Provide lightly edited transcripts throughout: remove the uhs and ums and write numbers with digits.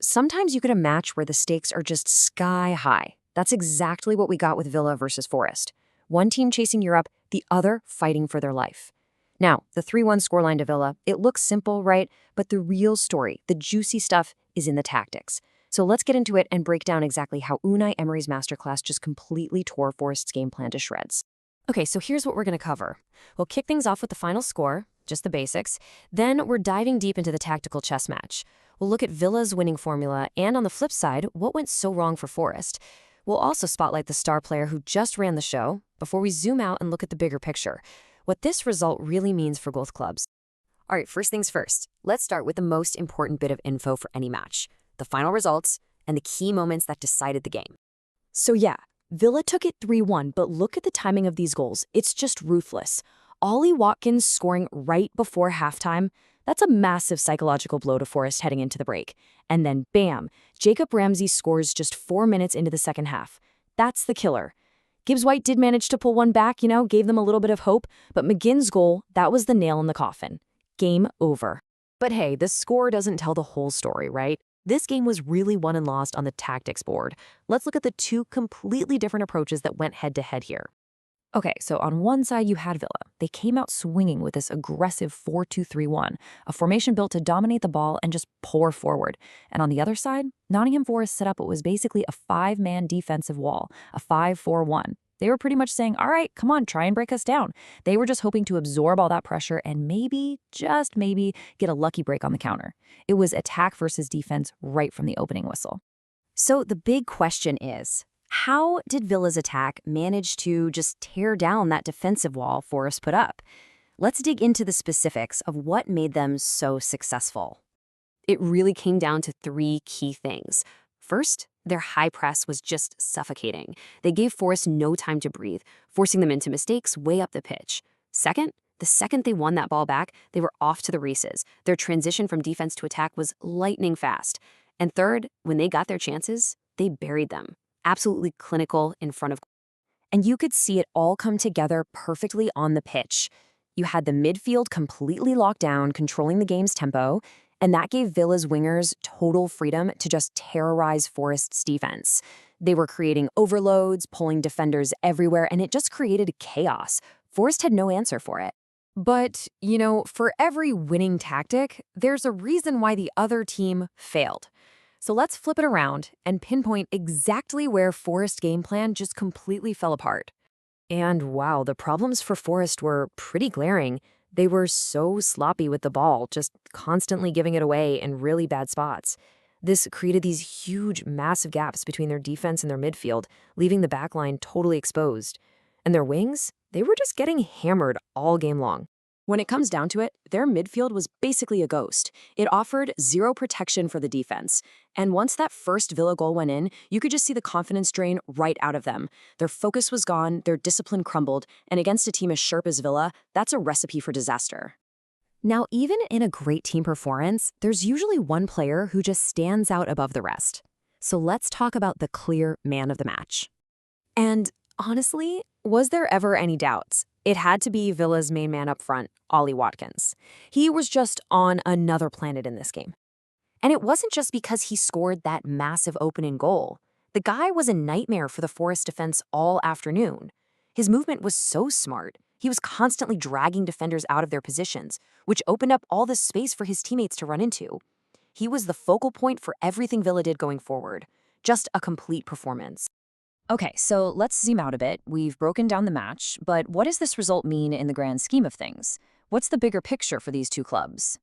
Sometimes you get a match where the stakes are just sky high. That's exactly what we got with Villa versus Forest. One team chasing Europe, the other fighting for their life. Now, the 3-1 scoreline to Villa, it looks simple, right? But the real story, the juicy stuff, is in the tactics. So let's get into it and break down exactly how Unai Emery's masterclass just completely tore Forest's game plan to shreds. Okay, so here's what we're going to cover. We'll kick things off with the final score, just the basics. Then we're diving deep into the tactical chess match. We'll look at Villa's winning formula, and on the flip side, what went so wrong for Forest. We'll also spotlight the star player who just ran the show before we zoom out and look at the bigger picture, what this result really means for both clubs. All right, first things first. Let's start with the most important bit of info for any match, the final results and the key moments that decided the game. So yeah, Villa took it 3-1, but look at the timing of these goals. It's just ruthless. Ollie Watkins scoring right before halftime. That's a massive psychological blow to Forest heading into the break. And then bam, Jacob Ramsey scores just 4 minutes into the second half. That's the killer. Gibbs White did manage to pull one back, gave them a little bit of hope, but McGinn's goal, that was the nail in the coffin. Game over. But hey, the score doesn't tell the whole story, right? This game was really won and lost on the tactics board. Let's look at the two completely different approaches that went head-to-head here. Okay, so on one side you had Villa. They came out swinging with this aggressive 4-2-3-1, a formation built to dominate the ball and just pour forward. And on the other side, Nottingham Forest set up what was basically a 5-man defensive wall, a 5-4-1. They were pretty much saying, all right, come on, try and break us down. They were just hoping to absorb all that pressure and maybe, just maybe, get a lucky break on the counter. It was attack versus defense right from the opening whistle. So the big question is, how did Villa's attack manage to just tear down that defensive wall Forest put up? Let's dig into the specifics of what made them so successful. It really came down to 3 key things. First, their high press was just suffocating. They gave Forest no time to breathe, forcing them into mistakes way up the pitch. Second, the second they won that ball back, they were off to the races. Their transition from defense to attack was lightning fast. And third, when they got their chances, they buried them. Absolutely clinical in front of. And you could see it all come together perfectly on the pitch. You had the midfield completely locked down, controlling the game's tempo, and that gave Villa's wingers total freedom to just terrorize Forest's defense. They were creating overloads, pulling defenders everywhere, and it just created chaos. Forest had no answer for it. But, for every winning tactic, there's a reason why the other team failed. So let's flip it around and pinpoint exactly where Forest's game plan just completely fell apart. And wow, the problems for Forest were pretty glaring. They were so sloppy with the ball, just constantly giving it away in really bad spots. This created these huge, massive gaps between their defense and their midfield, leaving the backline totally exposed. And their wings, they were just getting hammered all game long. When it comes down to it, their midfield was basically a ghost. It offered zero protection for the defense. And once that first Villa goal went in, you could just see the confidence drain right out of them. Their focus was gone, their discipline crumbled, and against a team as sharp as Villa, that's a recipe for disaster. Now, even in a great team performance, there's usually one player who just stands out above the rest. So let's talk about the clear man of the match. And honestly, was there ever any doubts? It had to be Villa's main man up front, Ollie Watkins. He was just on another planet in this game. And it wasn't just because he scored that massive opening goal. The guy was a nightmare for the Forest defense all afternoon. His movement was so smart. He was constantly dragging defenders out of their positions, which opened up all this space for his teammates to run into. He was the focal point for everything Villa did going forward. Just a complete performance. Okay, so let's zoom out a bit. We've broken down the match, but what does this result mean in the grand scheme of things? What's the bigger picture for these two clubs?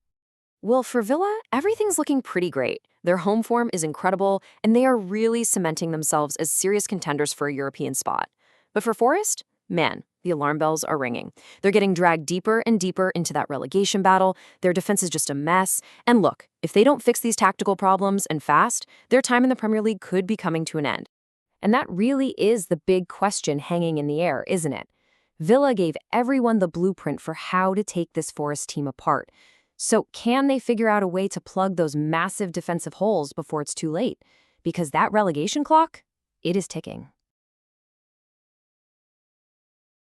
Well, for Villa, everything's looking pretty great. Their home form is incredible, and they are really cementing themselves as serious contenders for a European spot. But for Forest, man, the alarm bells are ringing. They're getting dragged deeper and deeper into that relegation battle. Their defense is just a mess. And look, if they don't fix these tactical problems and fast, their time in the Premier League could be coming to an end. And that really is the big question hanging in the air, isn't it? Villa gave everyone the blueprint for how to take this Forest team apart. So can they figure out a way to plug those massive defensive holes before it's too late? Because that relegation clock, it is ticking.